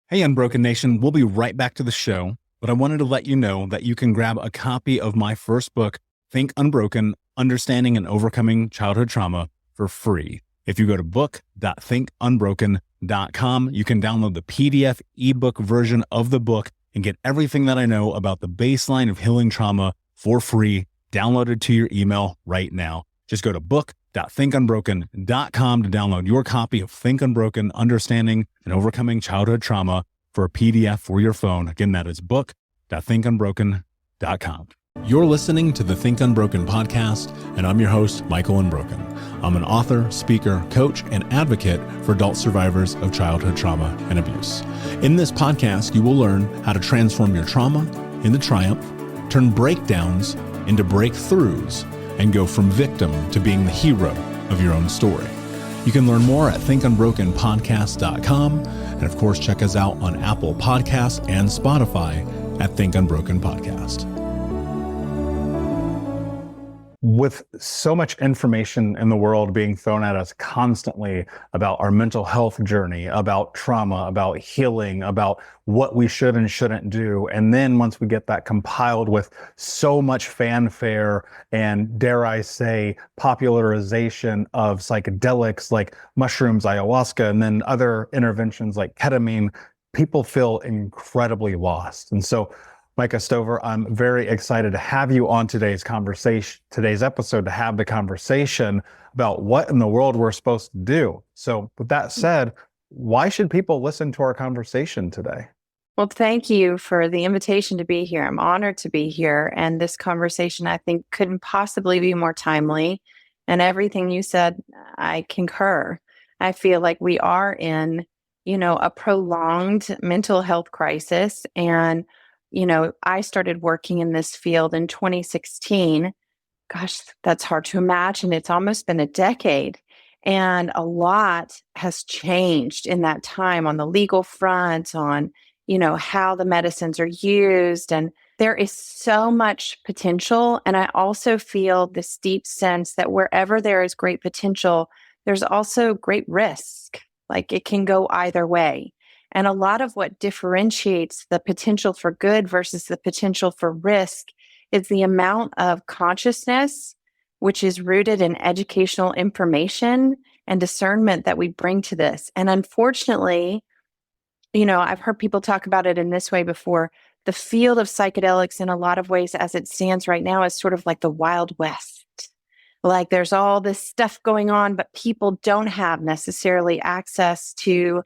Hey, Unbroken Nation, we'll be right back to the show, but I wanted to let you know that you can grab a copy of my first book, Think Unbroken, Understanding and Overcoming Childhood Trauma, for free. If you go to book.thinkunbroken.com, you can download the PDF ebook version of the book and get everything that I know about the baseline of healing trauma for free, downloaded to your email right now. Just go to book.thinkunbroken.com to download your copy of Think Unbroken, Understanding and Overcoming Childhood Trauma for a PDF for your phone. Again, that is book.thinkunbroken.com. You're listening to the Think Unbroken podcast, and I'm your host, Michael Unbroken. I'm an author, speaker, coach, and advocate for adult survivors of childhood trauma and abuse. In this podcast, you will learn how to transform your trauma into triumph, turn breakdowns into breakthroughs, and go from victim to being the hero of your own story. You can learn more at thinkunbrokenpodcast.com, and of course, check us out on Apple Podcasts and Spotify at Think Unbroken Podcast. With so much information in the world being thrown at us constantly about our mental health journey, about trauma, about healing, about what we should and shouldn't do. And then once we get that compiled with so much fanfare and, dare I say, popularization of psychedelics like mushrooms, ayahuasca, and then other interventions like ketamine, people feel incredibly lost. And so Micah Stover, I'm very excited to have you on today's episode, to have the conversation about what in the world we're supposed to do. So with that said, why should people listen to our conversation today? Well, thank you for the invitation to be here. I'm honored to be here. And this conversation, I think, couldn't possibly be more timely. And everything you said, I concur. I feel like we are in, a prolonged mental health crisis. And I started working in this field in 2016. Gosh, that's hard to imagine. It's almost been a decade. And a lot has changed in that time on the legal front, on, how the medicines are used. And there is so much potential. And I also feel this deep sense that wherever there is great potential, there's also great risk. Like it can go either way. And a lot of what differentiates the potential for good versus the potential for risk is the amount of consciousness, which is rooted in educational information and discernment that we bring to this. And unfortunately, I've heard people talk about it in this way before. The field of psychedelics, in a lot of ways, as it stands right now, is sort of like the Wild West. Like there's all this stuff going on, but people don't have necessarily access to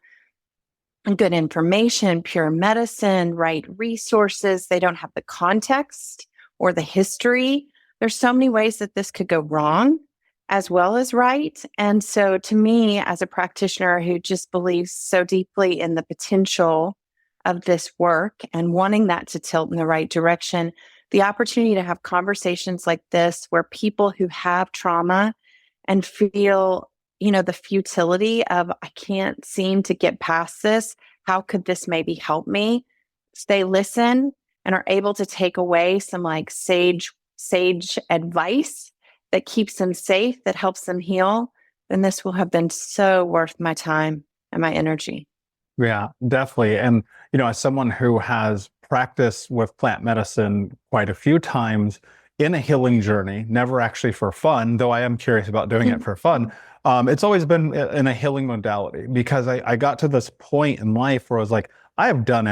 good information, pure medicine, right resources. They don't have the context or the history. There's so many ways that this could go wrong as well as right. And so to me, as a practitioner who just believes so deeply in the potential of this work and wanting that to tilt in the right direction, the opportunity to have conversations like this where people who have trauma and feel the futility of, I can't seem to get past this. How could this maybe help me? They listen and are able to take away some like sage advice that keeps them safe, that helps them heal. Then this will have been so worth my time and my energy. Yeah, definitely. And, as someone who has practiced with plant medicine quite a few times in a healing journey, never actually for fun, though I am curious about doing it for fun. It's always been in a healing modality because I got to this point in life where I was like, I have done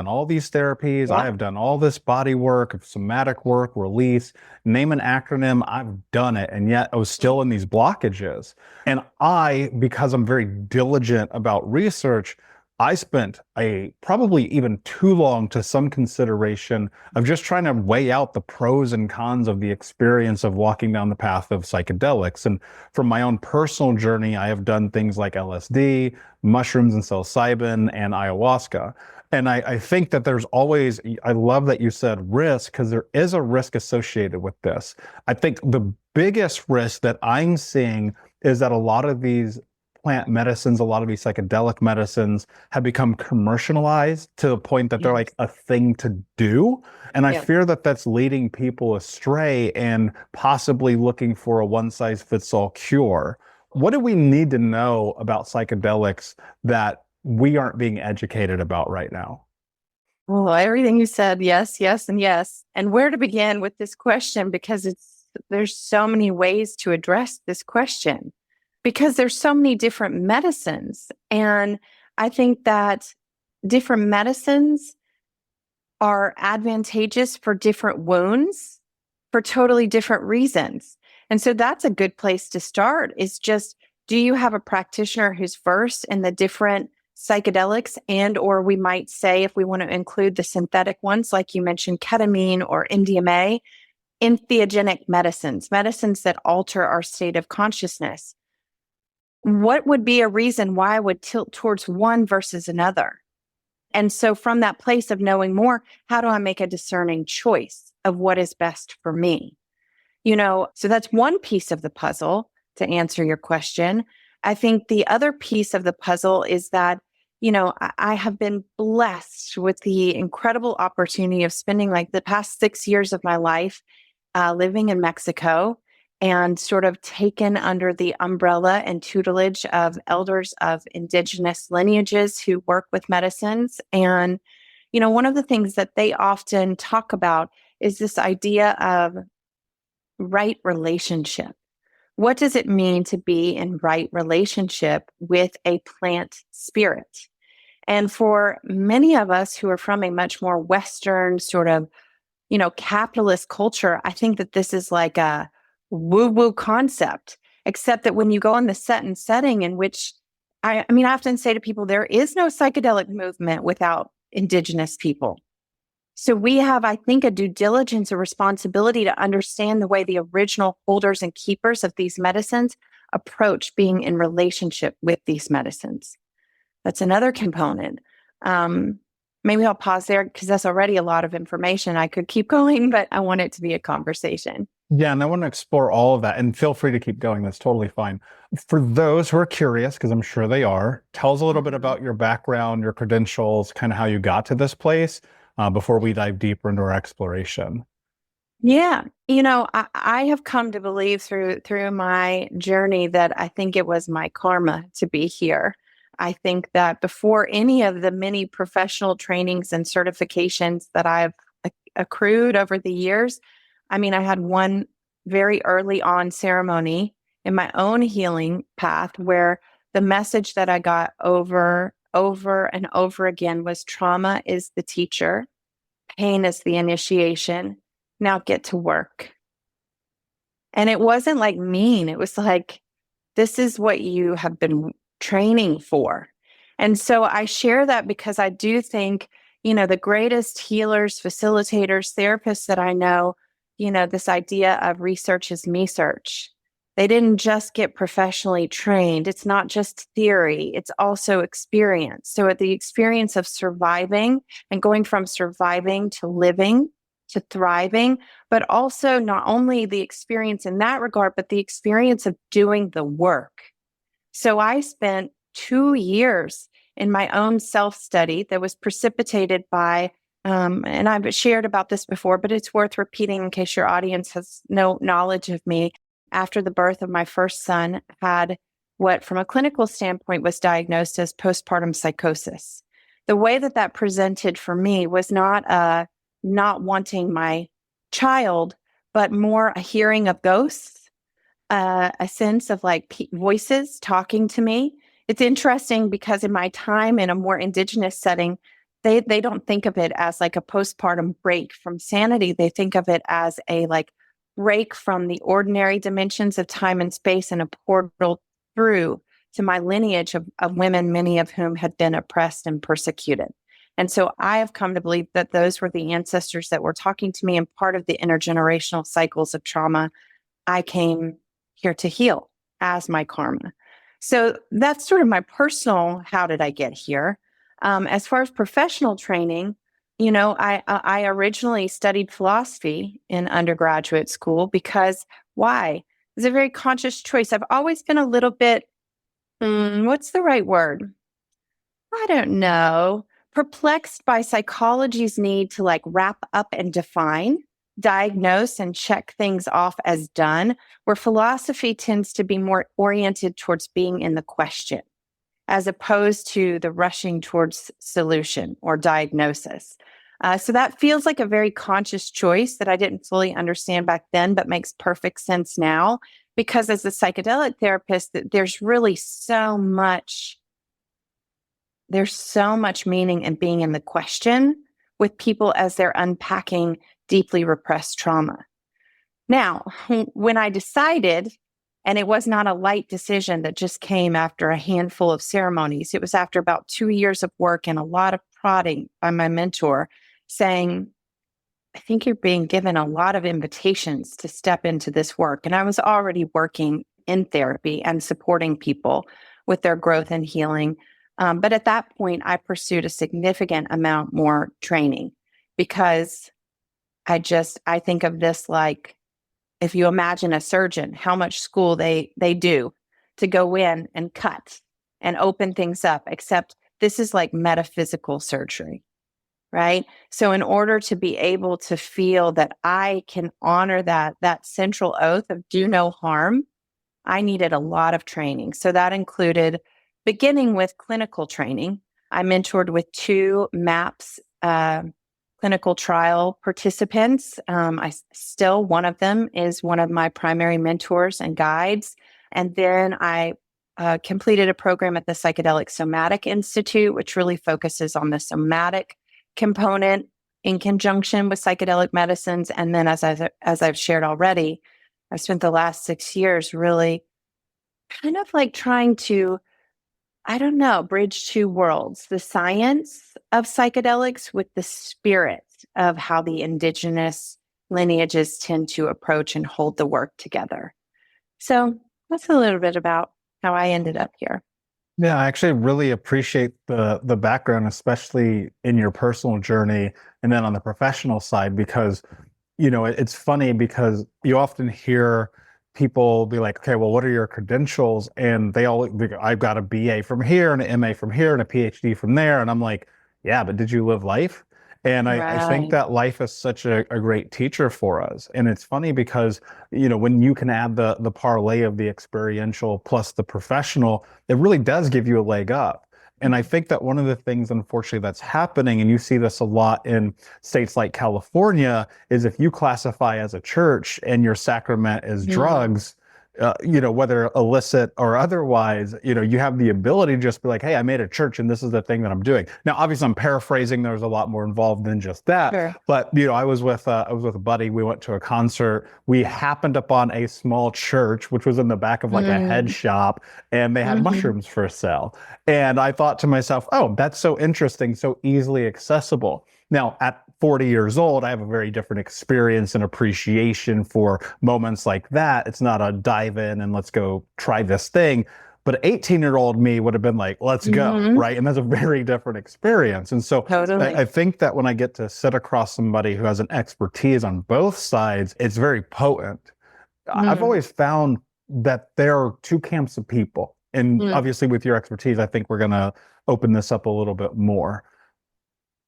all these therapies. Yeah. I have done all this body work, somatic work, release, name an acronym. I've done it. And yet I was still in these blockages. And because I'm very diligent about research, I spent probably even too long to some consideration of just trying to weigh out the pros and cons of the experience of walking down the path of psychedelics. And from my own personal journey, I have done things like LSD, mushrooms and psilocybin, and ayahuasca. And I think that I love that you said risk, because there is a risk associated with this. I think the biggest risk that I'm seeing is that a lot of these plant medicines, a lot of these psychedelic medicines have become commercialized to the point that they're like a thing to do. And I fear that that's leading people astray and possibly looking for a one-size-fits-all cure. What do we need to know about psychedelics that we aren't being educated about right now? Well, everything you said, yes, yes, and yes. And where to begin with this question? Because there's so many ways to address this question because there's so many different medicines. And I think that different medicines are advantageous for different wounds for totally different reasons. And so that's a good place to start is just, do you have a practitioner who's versed in the different psychedelics, and or we might say, if we want to include the synthetic ones, like you mentioned, ketamine or MDMA, entheogenic medicines, medicines that alter our state of consciousness? What would be a reason why I would tilt towards one versus another? And so from that place of knowing more, how do I make a discerning choice of what is best for me? So that's one piece of the puzzle to answer your question. I think the other piece of the puzzle is that, I have been blessed with the incredible opportunity of spending like the past 6 years of my life living in Mexico and sort of taken under the umbrella and tutelage of elders of indigenous lineages who work with medicines. And, one of the things that they often talk about is this idea of right relationship. What does it mean to be in right relationship with a plant spirit? And for many of us who are from a much more Western sort of, capitalist culture, I think that this is like a woo-woo concept, except that when you go in the setting in which, I often say to people, there is no psychedelic movement without indigenous people. So we have, I think, a due diligence, a responsibility to understand the way the original holders and keepers of these medicines approach being in relationship with these medicines. That's another component. Maybe I'll pause there because that's already a lot of information. I could keep going, but I want it to be a conversation. Yeah, and I want to explore all of that, and feel free to keep going. That's totally fine. For those who are curious, because I'm sure they are, tell us a little bit about your background, your credentials, kind of how you got to this place, before we dive deeper into our exploration. Yeah. I have come to believe through my journey that I think it was my karma to be here. I think that before any of the many professional trainings and certifications that I've accrued over the years, I had one very early on ceremony in my own healing path where the message that I got over and over again was trauma is the teacher, pain is the initiation. Now get to work. And it wasn't like mean. It was like, this is what you have been training for. And so I share that because I do think, the greatest healers, facilitators, therapists that I know, this idea of research is me search. They didn't just get professionally trained. It's not just theory. It's also experience. So at the experience of surviving and going from surviving to living to thriving, but also not only the experience in that regard, but the experience of doing the work. So I spent 2 years in my own self-study that was precipitated by, and I've shared about this before, but it's worth repeating in case your audience has no knowledge of me. After the birth of my first son, had what from a clinical standpoint was diagnosed as postpartum psychosis. The way that presented for me was not wanting my child, but more a hearing of ghosts, a sense of like voices talking to me. It's interesting because in my time in a more indigenous setting, they don't think of it as like a postpartum break from sanity. They think of it as a like break from the ordinary dimensions of time and space and a portal through to my lineage of women, many of whom had been oppressed and persecuted. And so I have come to believe that those were the ancestors that were talking to me, and part of the intergenerational cycles of trauma I came here to heal as my karma. So that's sort of my personal, how did I get here? As far as professional training, I originally studied philosophy in undergraduate school because why? It's a very conscious choice. I've always been a little bit, what's the right word? I don't know. Perplexed by psychology's need to like wrap up and define, diagnose, and check things off as done, where philosophy tends to be more oriented towards being in the question. as opposed to the rushing towards solution or diagnosis. So that feels like a very conscious choice that I didn't fully understand back then, but makes perfect sense now. Because as a psychedelic therapist, there's really there's so much meaning in being in the question with people as they're unpacking deeply repressed trauma. Now, when I decided, and it was not a light decision that just came after a handful of ceremonies, it was after about 2 years of work and a lot of prodding by my mentor saying, I think you're being given a lot of invitations to step into this work. And I was already working in therapy and supporting people with their growth and healing. But at that point, I pursued a significant amount more training because I think of this like, if you imagine a surgeon, how much school they do to go in and cut and open things up, except this is like metaphysical surgery, right? So in order to be able to feel that I can honor that central oath of do no harm, I needed a lot of training. So that included beginning with clinical training. I mentored with 2 MAPS clinical trial participants. One of them is one of my primary mentors and guides. And then I completed a program at the Psychedelic Somatic Institute, which really focuses on the somatic component in conjunction with psychedelic medicines. And then as I've shared already, I've spent the last 6 years really kind of like trying to, I don't know, bridge 2 worlds, the science of psychedelics with the spirit of how the indigenous lineages tend to approach and hold the work together. So that's a little bit about how I ended up here. Yeah, I actually really appreciate the background, especially in your personal journey and then on the professional side, because it's funny because you often hear people be like, okay, well, what are your credentials? And I've got a BA from here and an MA from here and a PhD from there. And I'm like, yeah, but did you live life? And I think Right. that life is such a great teacher for us. And it's funny because, when you can add the parlay of the experiential plus the professional, it really does give you a leg up. And I think that one of the things, unfortunately, that's happening, and you see this a lot in states like California, is if you classify as a church and your sacrament is Mm. drugs, whether illicit or otherwise, you have the ability to just be like, hey, I made a church and this is the thing that I'm doing. Now, obviously, I'm paraphrasing. There's a lot more involved than just that. Sure. But, I was with a buddy. We went to a concert. We happened upon a small church, which was in the back of like a head Mm. shop, and they had Hmm. mushrooms for sale. And I thought to myself, oh, that's so interesting, so easily accessible. Now, at 40 years old, I have a very different experience and appreciation for moments like that. It's not a dive in and let's go try this thing. But 18-year-old me would have been like, let's go, Hmm. right? And that's a very different experience. And so Totally. I think that when I get to sit across somebody who has an expertise on both sides, it's very potent. I've Mm. always found that there are 2 camps of people. And Mm. obviously, with your expertise, I think we're going to open this up a little bit more.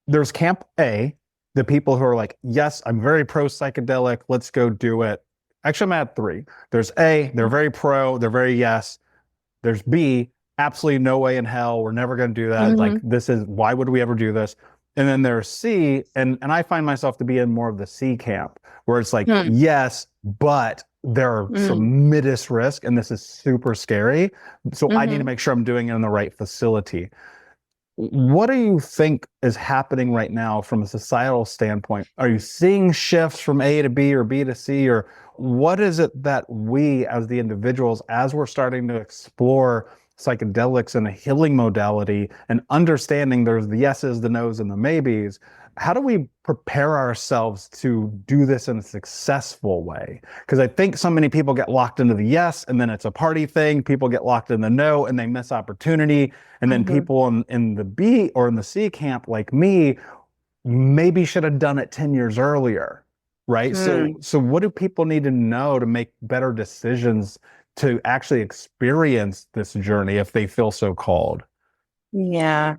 There's camp A, the people who are like, yes, I'm very pro psychedelic. Let's go do it. Actually, I'm at 3. There's A, they're very pro, they're very yes. There's B, absolutely no way in hell. We're never going to do that. Like, Hmm. why would we ever do this? And then there's C, and I find myself to be in more of the C camp, where it's like, Mm. yes, but there are Mm. tremendous risk, and this is super scary. So I need to Hmm. make sure I'm doing it in the right facility. What do you think is happening right now from a societal standpoint? Are you seeing shifts from A to B or B to C, or what is it that we as the individuals, as we're starting to explore psychedelics and a healing modality and understanding there's the yeses, the nos, and the maybes, how do we prepare ourselves to do this in a successful way? Because I think so many people get locked into the yes and then it's a party thing. People get locked in the no and they miss opportunity. And then Hmm. people in the B or in the C camp, like me, maybe should have done it 10 years earlier, right? So, Mm. so what do people need to know to make better decisions to actually experience this journey if they feel so called? Yeah.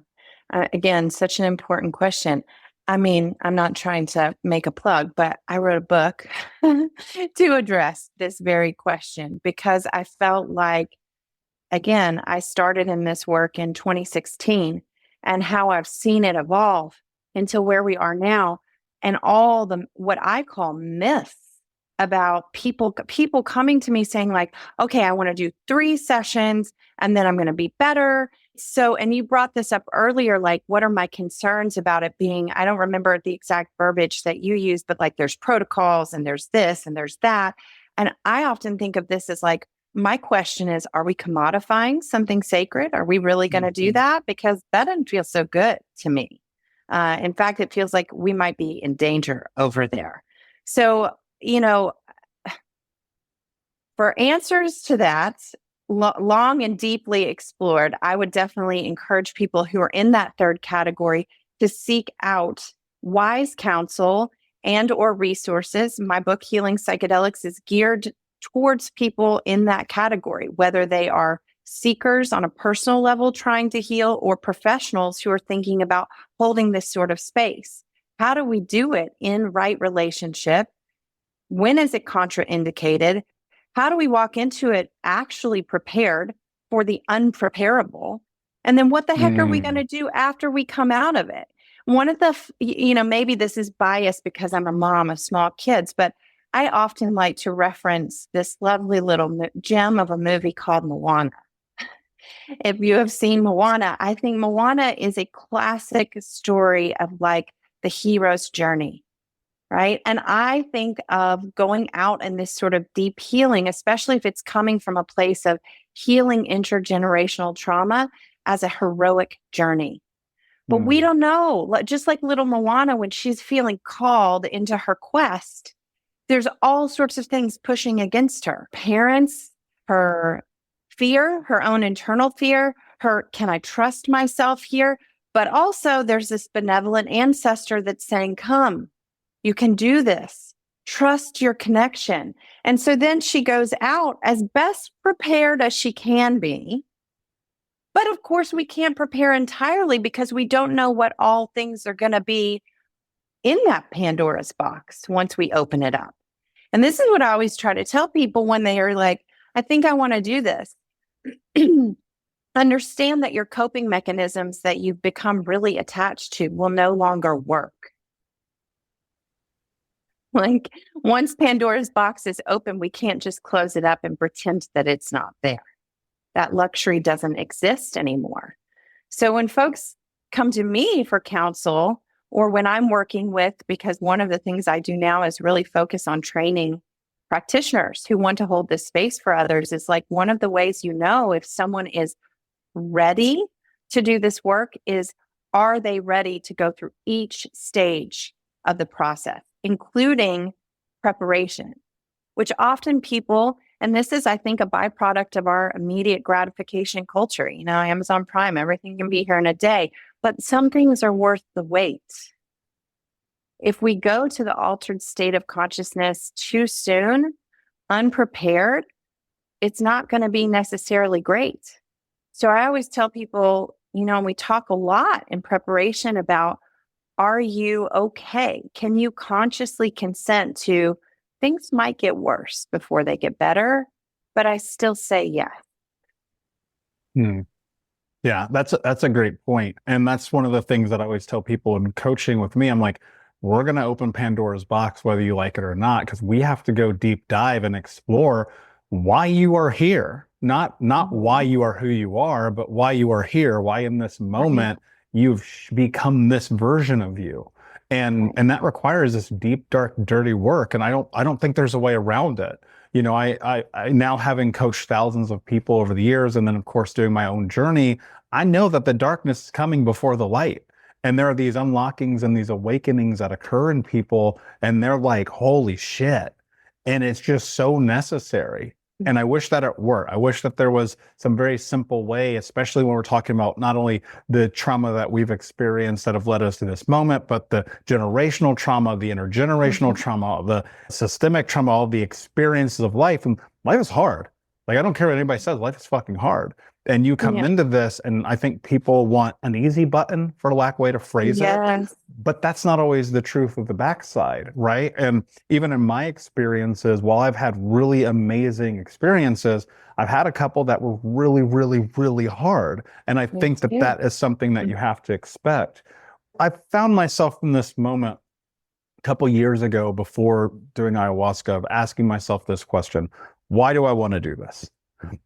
Again, such an important question. I mean, I'm not trying to make a plug, but I wrote a book to address this very question because I felt like again, I started in this work in 2016, and how I've seen it evolve into where we are now, and all the what I call myths about people coming to me saying like, okay, I want to do 3 sessions and then I'm going to be better. So, and you brought this up earlier, like, what are my concerns about it being, I don't remember the exact verbiage that you used, but like there's protocols and there's this and there's that. And I often think of this as like, my question is, are we commodifying something sacred? Are we really going to do that? Because that doesn't feel so good to me. In fact, it feels like we might be in danger over there. So, for answers to that, long and deeply explored, I would definitely encourage people who are in that third category to seek out wise counsel and or resources. My book, Healing Psychedelics, is geared towards people in that category, whether they are seekers on a personal level trying to heal or professionals who are thinking about holding this sort of space. How do we do it in right relationship? When is it contraindicated? How do we walk into it actually prepared for the unpreparable? And then what the heck are we going to do after we come out of it? One of the, maybe this is biased because I'm a mom of small kids, but I often like to reference this lovely little gem of a movie called Moana. If you have seen Moana, I think Moana is a classic story of like the hero's journey, right? And I think of going out in this sort of deep healing, especially if it's coming from a place of healing intergenerational trauma, as a heroic journey. But we don't know, just like little Moana, when she's feeling called into her quest, there's all sorts of things pushing against her. Parents, her fear, her own internal fear, can I trust myself here? But also there's this benevolent ancestor that's saying, come, you can do this. Trust your connection. And so then she goes out as best prepared as she can be. But of course, we can't prepare entirely because we don't know what all things are going to be in that Pandora's box once we open it up. And this is what I always try to tell people when they are like, I think I want to do this. Understand that your coping mechanisms that you've become really attached to will no longer work. Like, once Pandora's box is open, we can't just close it up and pretend that it's not there. That luxury doesn't exist anymore. So when folks come to me for counsel, or when I'm working with, because one of the things I do now is really focus on training practitioners who want to hold this space for others, is like one of the ways if someone is ready to do this work is, are they ready to go through each stage of the process, including preparation, which often people, and this is, I think, a byproduct of our immediate gratification culture. Amazon Prime, everything can be here in a day, but some things are worth the wait. If we go to the altered state of consciousness too soon, unprepared, it's not going to be necessarily great. So I always tell people, and we talk a lot in preparation about, are you okay? Can you consciously consent to things might get worse before they get better, but I still say yes. Yeah, that's a great point. And that's one of the things that I always tell people in coaching with me. I'm like, we're going to open Pandora's box, whether you like it or not, because we have to go deep dive and explore why you are here. Not why you are who you are, but why you are here, why in this moment you've become this version of you. And that requires this deep, dark, dirty work. And I don't think there's a way around it. I now, having coached thousands of people over the years, and then of course doing my own journey, I know that the darkness is coming before the light. And there are these unlockings and these awakenings that occur in people, and they're like, holy shit. And it's just so necessary. And I wish that it were. I wish that there was some very simple way, especially when we're talking about not only the trauma that we've experienced that have led us to this moment, but the generational trauma, the intergenerational trauma, the systemic trauma, all the experiences of life. And life is hard. Like, I don't care what anybody says, life is fucking hard. And you come Yeah. into this, and I think people want an easy button, for lack of a way to phrase it. Yes. But that's not always the truth of the backside, right? And even in my experiences, while I've had really amazing experiences, I've had a couple that were really, really, really hard. And I Me think that too. that is something that you have to expect. I found myself in this moment a couple years ago before doing ayahuasca of asking myself this question: why do I want to do this?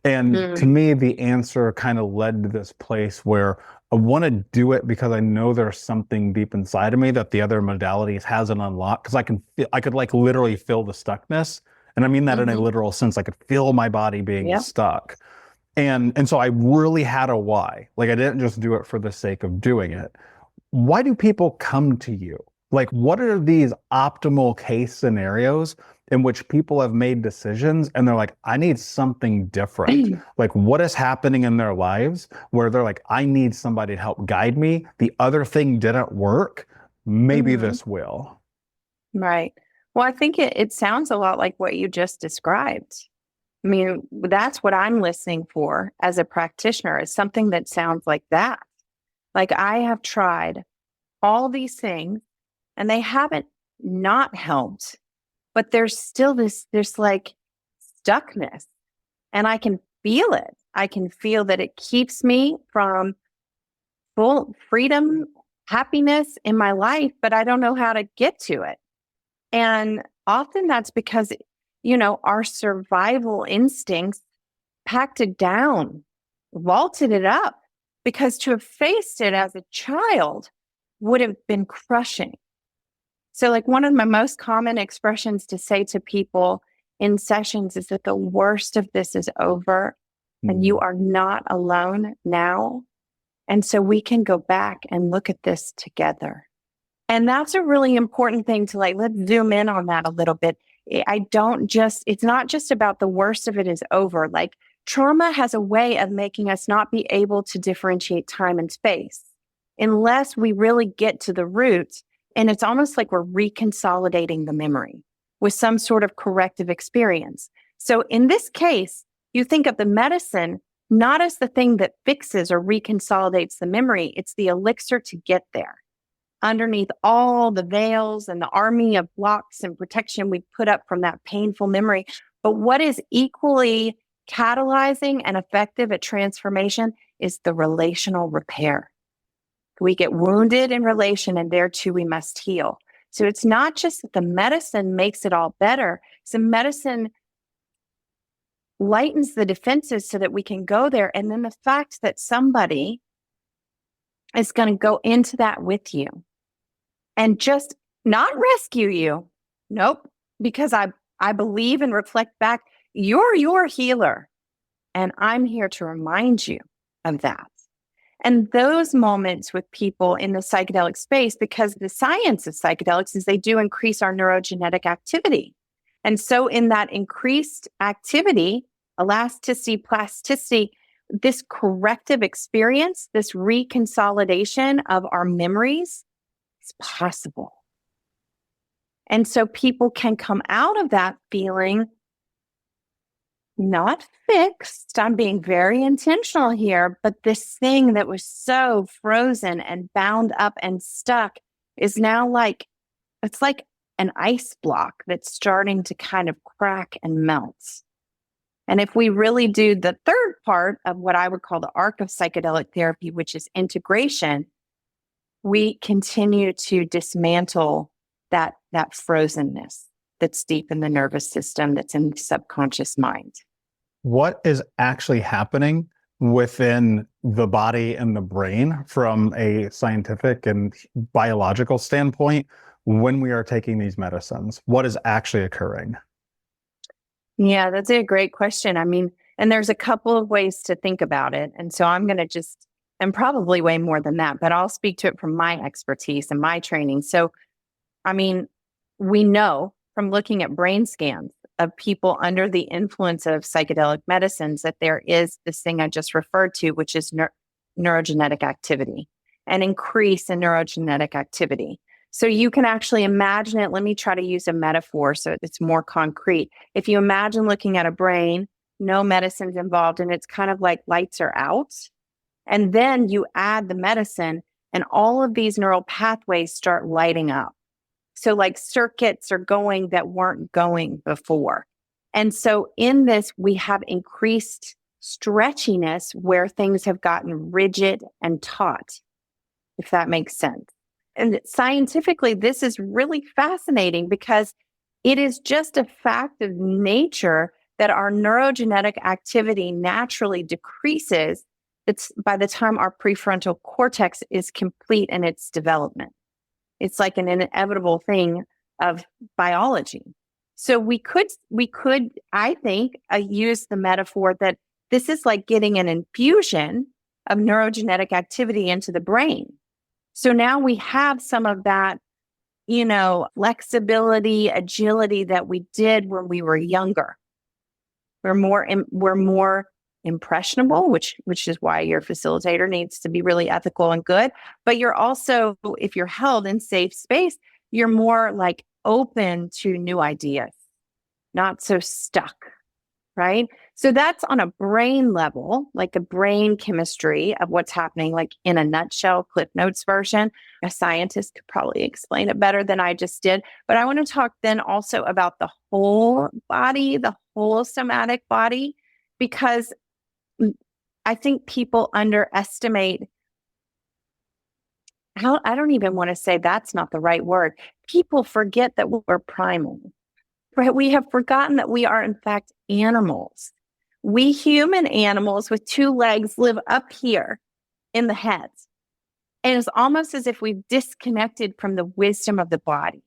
And to me, the answer kind of led to this place where I want to do it because I know there's something deep inside of me that the other modalities hasn't unlocked. Because I could like literally feel the stuckness. And I mean that in a literal sense. I could feel my body being stuck. And so I really had a why. Like, I didn't just do it for the sake of doing it. Why do people come to you? Like, what are these optimal case scenarios in which people have made decisions and they're like, I need something different? Like, what is happening in their lives where they're like, I need somebody to help guide me. The other thing didn't work. Maybe this will. Right. Well, I think it sounds a lot like what you just described. I mean, that's what I'm listening for as a practitioner, is something that sounds like that. Like, I have tried all these things and they haven't not helped, but there's still this like stuckness, and I can feel it. I can feel that it keeps me from full freedom, happiness in my life, but I don't know how to get to it. And often that's because, our survival instincts packed it down, vaulted it up, because to have faced it as a child would have been crushing. So, like, one of my most common expressions to say to people in sessions is that the worst of this is over and you are not alone now. And so we can go back and look at this together. And that's a really important thing to, like, let's zoom in on that a little bit. It's not just about the worst of it is over. Like, trauma has a way of making us not be able to differentiate time and space unless we really get to the roots. And it's almost like we're reconsolidating the memory with some sort of corrective experience. So in this case, you think of the medicine not as the thing that fixes or reconsolidates the memory. It's the elixir to get there. Underneath all the veils and the army of blocks and protection we put up from that painful memory. But what is equally catalyzing and effective at transformation is the relational repair. We get wounded in relation, and there too we must heal. So it's not just that the medicine makes it all better. So medicine lightens the defenses so that we can go there. And then the fact that somebody is going to go into that with you and just not rescue you. Nope. Because I believe and reflect back, you're your healer. And I'm here to remind you of that. And those moments with people in the psychedelic space, because the science of psychedelics is they do increase our neurogenetic activity. And so in that increased activity, elasticity, plasticity, this corrective experience, this reconsolidation of our memories is possible. And so people can come out of that feeling not fixed. I'm being very intentional here, but this thing that was so frozen and bound up and stuck is now it's like an ice block that's starting to kind of crack and melt. And if we really do the third part of what I would call the arc of psychedelic therapy, which is integration, we continue to dismantle that frozenness that's deep in the nervous system, that's in the subconscious mind. What is actually happening within the body and the brain from a scientific and biological standpoint when we are taking these medicines? What is actually occurring? Yeah, that's a great question. I mean, and there's a couple of ways to think about it. And so I'm going to and probably way more than that, but I'll speak to it from my expertise and my training. So, I mean, we know from looking at brain scans of people under the influence of psychedelic medicines that there is this thing I just referred to, which is neurogenetic activity, an increase in neurogenetic activity. So you can actually imagine it. Let me try to use a metaphor so it's more concrete. If you imagine looking at a brain, no medicines involved, and it's kind of like lights are out. And then you add the medicine, and all of these neural pathways start lighting up. So like circuits are going that weren't going before. And so in this, we have increased stretchiness where things have gotten rigid and taut, if that makes sense. And scientifically, this is really fascinating because it is just a fact of nature that our neurogenetic activity naturally decreases. It's by the time our prefrontal cortex is complete in its development. It's like an inevitable thing of biology. So we could, I think, use the metaphor that this is like getting an infusion of neurogenetic activity into the brain. So now we have some of that, flexibility, agility that we did when we were younger. We're more impressionable, which is why your facilitator needs to be really ethical and good. But you're also, if you're held in safe space, you're more like open to new ideas, not so stuck, right? So that's on a brain level, like a brain chemistry of what's happening, like in a nutshell, Cliff Notes version. A scientist could probably explain it better than I just did. But I want to talk then also about the whole body, the whole somatic body, because I think people underestimate how, I don't even want to say that's not the right word. People forget that we're primal, right? We have forgotten that we are in fact animals. We human animals with two legs live up here in the head. And it's almost as if we've disconnected from the wisdom of the body.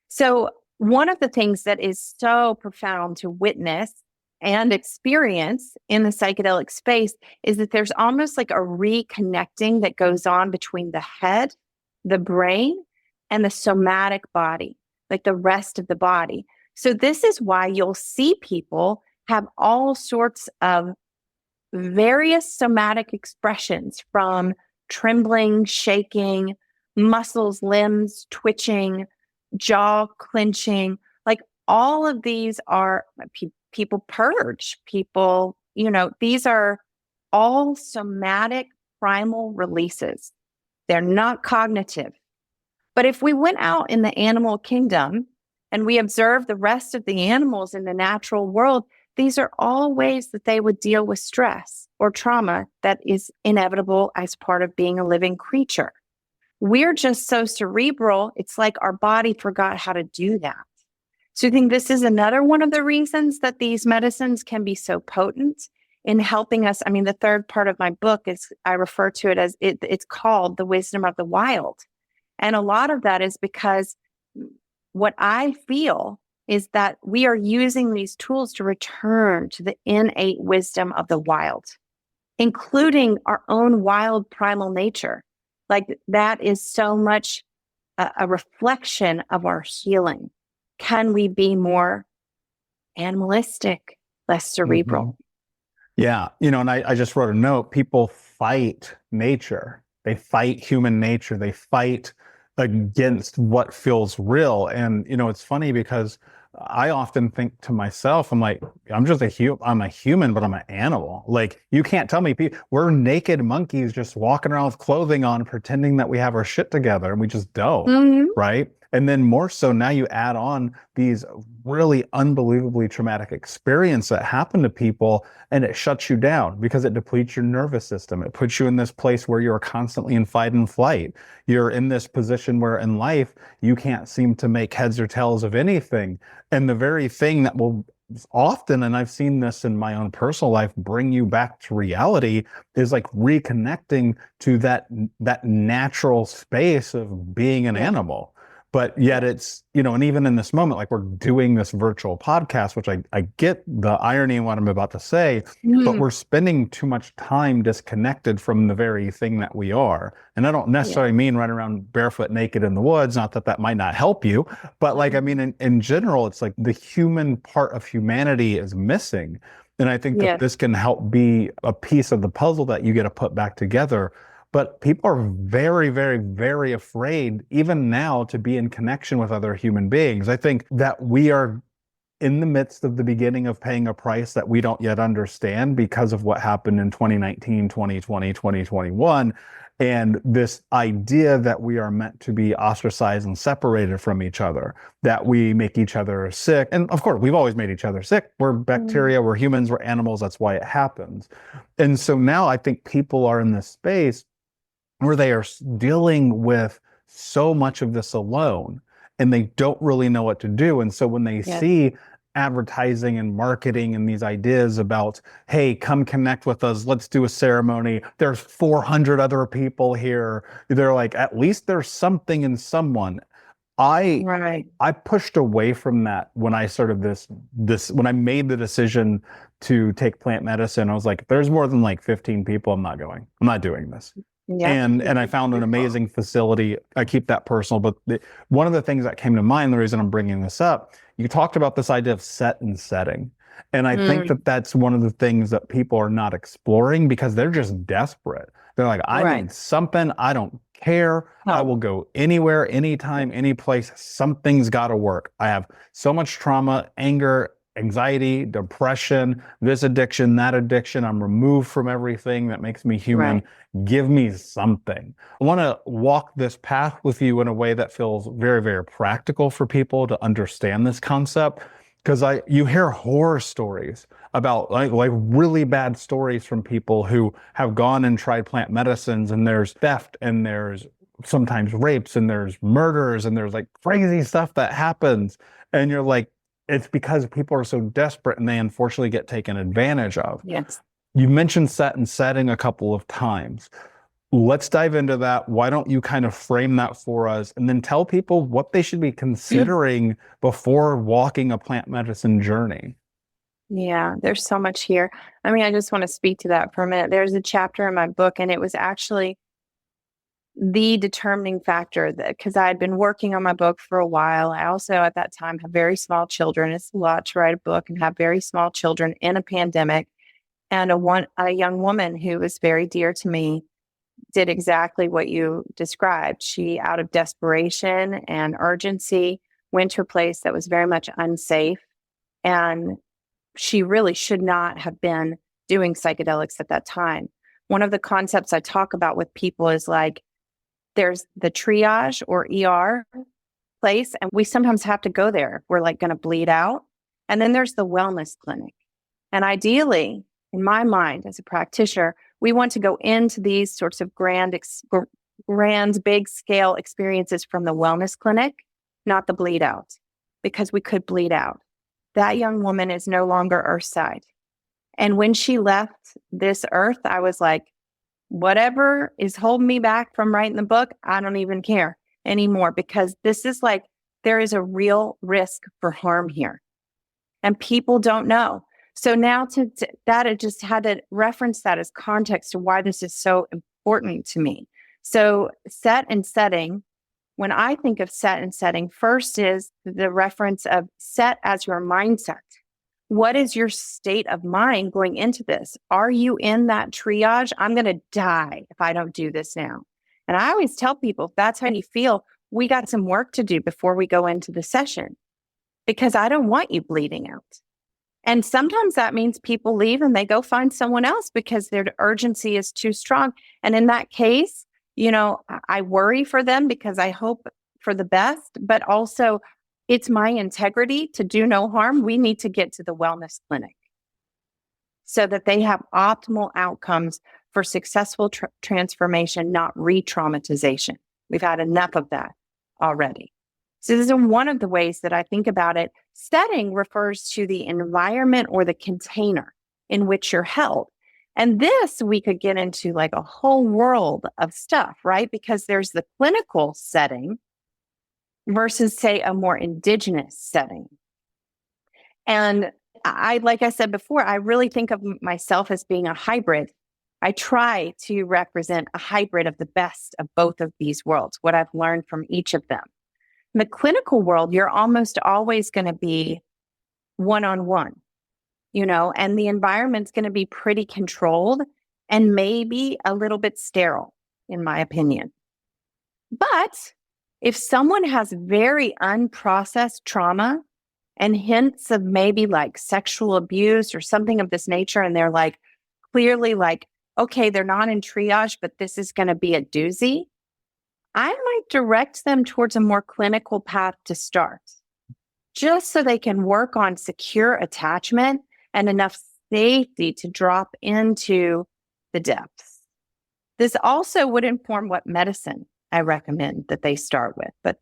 So one of the things that is so profound to witness and experience in the psychedelic space is that there's almost like a reconnecting that goes on between the head, the brain, and the somatic body, like the rest of the body. So this is why you'll see people have all sorts of various somatic expressions, from trembling, shaking, muscles, limbs twitching, jaw clenching. Like all of these are people purge, people, these are all somatic primal releases. They're not cognitive. But if we went out in the animal kingdom and we observed the rest of the animals in the natural world, these are all ways that they would deal with stress or trauma that is inevitable as part of being a living creature. We're just so cerebral, it's like our body forgot how to do that. So I think this is another one of the reasons that these medicines can be so potent in helping us. I mean, the third part of my book is, I refer to it as, it's called The Wisdom of the Wild. And a lot of that is because what I feel is that we are using these tools to return to the innate wisdom of the wild, including our own wild primal nature. Like that is so much a reflection of our healing. Can we be more animalistic, less cerebral? Mm-hmm. Yeah. And I just wrote a note. People fight nature. They fight human nature. They fight against what feels real. And, it's funny because I often think to myself, I'm like, I'm a human, but I'm an animal. Like, you can't tell me we're naked monkeys just walking around with clothing on, pretending that we have our shit together, and we just don't. Mm-hmm. Right. And then more so now you add on these really unbelievably traumatic experiences that happen to people, and it shuts you down because it depletes your nervous system. It puts you in this place where you're constantly in fight and flight. You're in this position where in life you can't seem to make heads or tails of anything. And the very thing that will often, and I've seen this in my own personal life, bring you back to reality is like reconnecting to that natural space of being an animal. But yet it's, and even in this moment, like we're doing this virtual podcast, which I get the irony in what I'm about to say, but we're spending too much time disconnected from the very thing that we are. And I don't necessarily mean running around barefoot naked in the woods, not that that might not help you, but like, I mean, in general, it's like the human part of humanity is missing. And I think that this can help be a piece of the puzzle that you get to put back together. But people are very, very, very afraid, even now, to be in connection with other human beings. I think that we are in the midst of the beginning of paying a price that we don't yet understand because of what happened in 2019, 2020, 2021. And this idea that we are meant to be ostracized and separated from each other, that we make each other sick. And of course, we've always made each other sick. We're bacteria, we're humans, we're animals. That's why it happens. And so now I think people are in this space where they are dealing with so much of this alone and they don't really know what to do. And so when they see advertising and marketing and these ideas about, hey, come connect with us, let's do a ceremony, there's 400 other people here, they're like, at least there's something in someone. I pushed away from that when I started when I made the decision to take plant medicine. I was like, if there's more than like 15 people, I'm not going. I'm not doing this. Yeah. And I found an amazing facility. I keep that personal, but one of the things that came to mind, the reason I'm bringing this up, you talked about this idea of set and setting. And I think that that's one of the things that people are not exploring because they're just desperate. They're like, I need something. I don't care. I will go anywhere, anytime, any place. Something's got to work. I have so much trauma, anger, anxiety, depression, this addiction, that addiction. I'm removed from everything that makes me human. Give me something. I want to walk this path with you in a way that feels very, very practical for people to understand this concept. Because you hear horror stories about like really bad stories from people who have gone and tried plant medicines, and there's theft and there's sometimes rapes and there's murders and there's like crazy stuff that happens. And you're like, it's because people are so desperate and they unfortunately get taken advantage of. Yes. You mentioned set and setting a couple of times. Let's dive into that. Why don't you kind of frame that for us and then tell people what they should be considering before walking a plant medicine journey? Yeah, there's so much here. I mean, I just want to speak to that for a minute. There's a chapter in my book, and it was actually the determining factor because I had been working on my book for a while. I also at that time have very small children. It's a lot to write a book and have very small children in a pandemic. And a young woman who was very dear to me did exactly what you described. She, out of desperation and urgency, went to a place that was very much unsafe. And she really should not have been doing psychedelics at that time. One of the concepts I talk about with people is like, there's the triage or ER place, and we sometimes have to go there. We're like going to bleed out. And then there's the wellness clinic. And ideally, in my mind, as a practitioner, we want to go into these sorts of grand, big scale experiences from the wellness clinic, not the bleed out, because we could bleed out. That young woman is no longer earthside. And when she left this earth, I was like, whatever is holding me back from writing the book, I don't even care anymore, because this is like, there is a real risk for harm here. And people don't know. So now that I just had to reference that as context to why this is so important to me. So set and setting, when I think of set and setting, first is the reference of set as your mindset. What is your state of mind going into this? Are you in that triage? I'm going to die if I don't do this now. And I always tell people, if that's how you feel, we got some work to do before we go into the session, because I don't want you bleeding out. And sometimes that means people leave and they go find someone else because their urgency is too strong. And in that case, I worry for them because I hope for the best, but also it's my integrity to do no harm. We need to get to the wellness clinic so that they have optimal outcomes for successful transformation, not re-traumatization. We've had enough of that already. So this is one of the ways that I think about it. Setting refers to the environment or the container in which you're held. And this, we could get into like a whole world of stuff, right? Because there's the clinical setting versus, say, a more indigenous setting. And like I said before, I really think of myself as being a hybrid. I try to represent a hybrid of the best of both of these worlds, what I've learned from each of them. In the clinical world, you're almost always going to be one-on-one, and the environment's going to be pretty controlled and maybe a little bit sterile, in my opinion. But if someone has very unprocessed trauma and hints of maybe like sexual abuse or something of this nature, and they're like clearly like, okay, they're not in triage, but this is going to be a doozy, I might direct them towards a more clinical path to start, just so they can work on secure attachment and enough safety to drop into the depths. This also would inform what medicine I recommend that they start with, but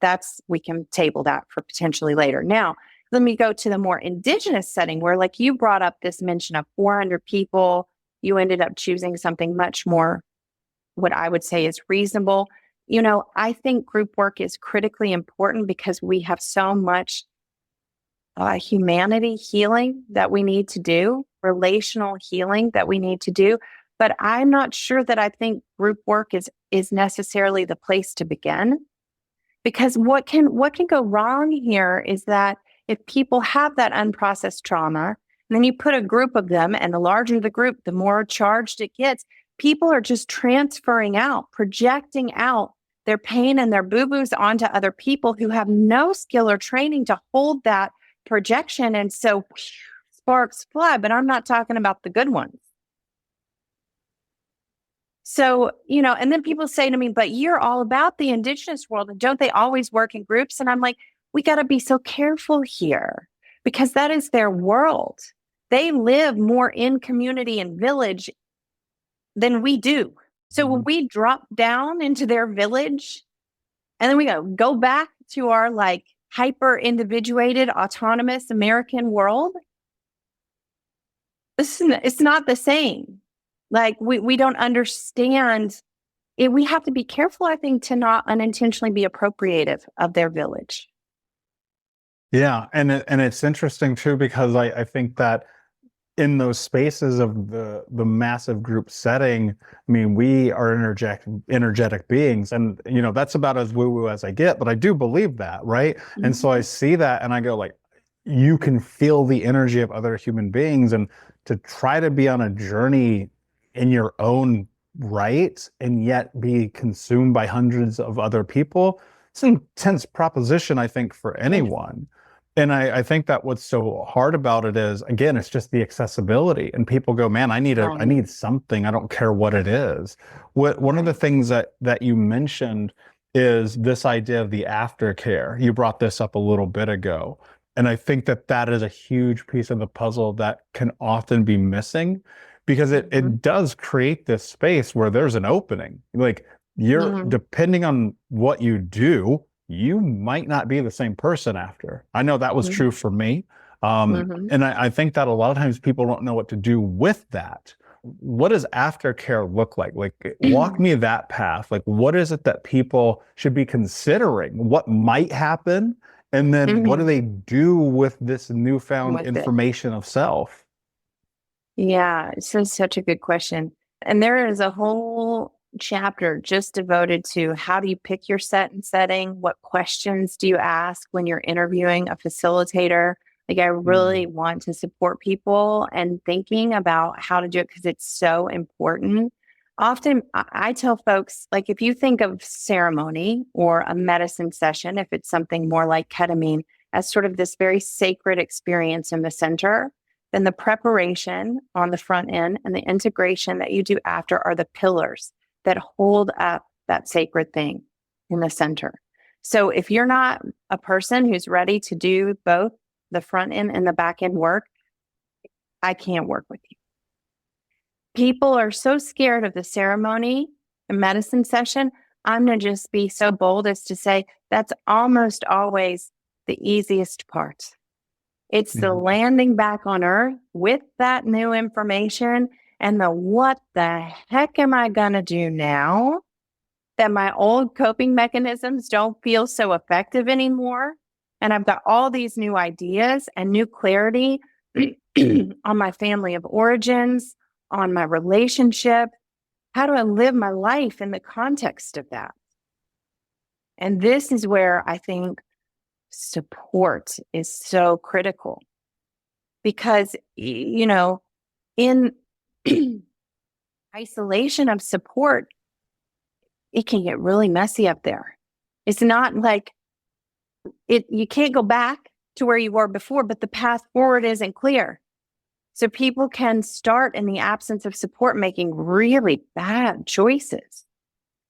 we can table that for potentially later. Now, let me go to the more indigenous setting where, like you brought up this mention of 400 people, you ended up choosing something much more, what I would say is reasonable. I think group work is critically important because we have so much humanity healing that we need to do, relational healing that we need to do. But I'm not sure that I think group work is necessarily the place to begin, because what can go wrong here is that if people have that unprocessed trauma, and then you put a group of them, and the larger the group, the more charged it gets, people are just transferring out, projecting out their pain and their boo-boos onto other people who have no skill or training to hold that projection. And so sparks fly, but I'm not talking about the good ones. So, and then people say to me, but you're all about the indigenous world, and don't they always work in groups? And I'm like, we got to be so careful here, because that is their world. They live more in community and village than we do. So when we drop down into their village and then we go back to our like hyper individuated, autonomous American world, it's not the same. Like we don't understand it. We have to be careful, I think, to not unintentionally be appropriative of their village. Yeah, and it's interesting too, because I think that in those spaces of the massive group setting, I mean, we are energetic beings, and that's about as woo-woo as I get, but I do believe that, right? Mm-hmm. And so I see that and I go like, you can feel the energy of other human beings, and to try to be on a journey in your own right and yet be consumed by hundreds of other people, it's an intense proposition, I think, for anyone. And I think that what's so hard about it is, again, it's just the accessibility. And people go, man, I need something. I don't care what it is. One of the things that you mentioned is this idea of the aftercare. You brought this up a little bit ago. And I think that is a huge piece of the puzzle that can often be missing, because it does create this space where there's an opening. Like you're depending on what you do, you might not be the same person after. I know that was true for me. And I think that a lot of times people don't know what to do with that. What does aftercare look like? Like, walk me that path. Like, what is it that people should be considering? What might happen? And then what do they do with this newfound information of self? Yeah, so such a good question. And there is a whole chapter just devoted to how do you pick your set and setting? What questions do you ask when you're interviewing a facilitator? Like, I really want to support people and thinking about how to do it, because it's so important. Often I tell folks, like, if you think of ceremony or a medicine session, if it's something more like ketamine, as sort of this very sacred experience in the center, then the preparation on the front end and the integration that you do after are the pillars that hold up that sacred thing in the center. So if you're not a person who's ready to do both the front end and the back end work, I can't work with you. People are so scared of the ceremony and medicine session. I'm going to just be so bold as to say that's almost always the easiest part. It's the landing back on earth with that new information and the what the heck am I going to do now that my old coping mechanisms don't feel so effective anymore. And I've got all these new ideas and new clarity on my family of origins, on my relationship. How do I live my life in the context of that? And this is where I think support is so critical, because, in isolation of support, it can get really messy up there. It's not like you can't go back to where you were before, but the path forward isn't clear. So people can start in the absence of support making really bad choices.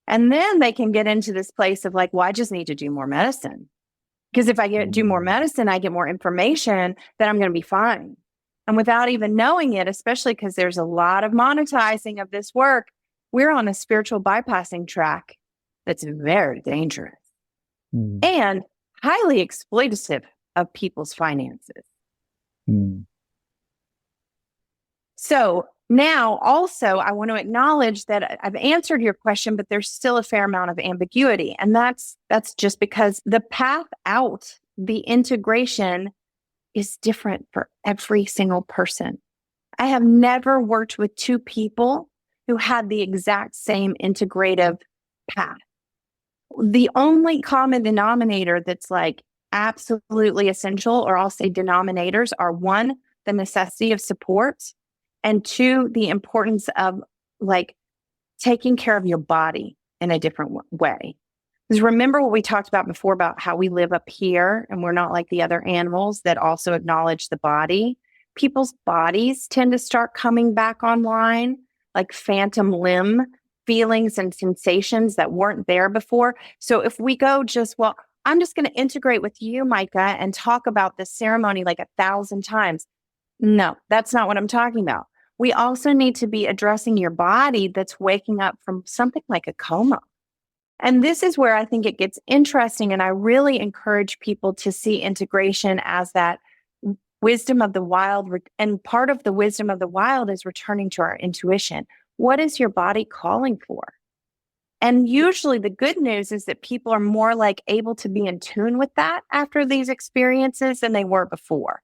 And then they can get into this place of like, well, I just need to do more medicine. Because if I do more medicine, I get more information, then I'm going to be fine. And without even knowing it, especially because there's a lot of monetizing of this work, we're on a spiritual bypassing track that's very dangerous and highly exploitative of people's finances. So now also I want to acknowledge that I've answered your question, but there's still a fair amount of ambiguity. And that's just because the path out, the integration is different for every single person. I have never worked with two people who had the exact same integrative path. The only common denominator that's like absolutely essential, or I'll say denominators, are one, the necessity of support, and two, the importance of like taking care of your body in a different way. Because remember what we talked about before about how we live up here and we're not like the other animals that also acknowledge the body. People's bodies tend to start coming back online, like phantom limb feelings and sensations that weren't there before. So if we go just, well, I'm just going to integrate with you, Micah, and talk about this ceremony like 1,000 times. No, that's not what I'm talking about. We also need to be addressing your body that's waking up from something like a coma. And this is where I think it gets interesting. And I really encourage people to see integration as that wisdom of the wild. And part of the wisdom of the wild is returning to our intuition. What is your body calling for? And usually the good news is that people are more like able to be in tune with that after these experiences than they were before.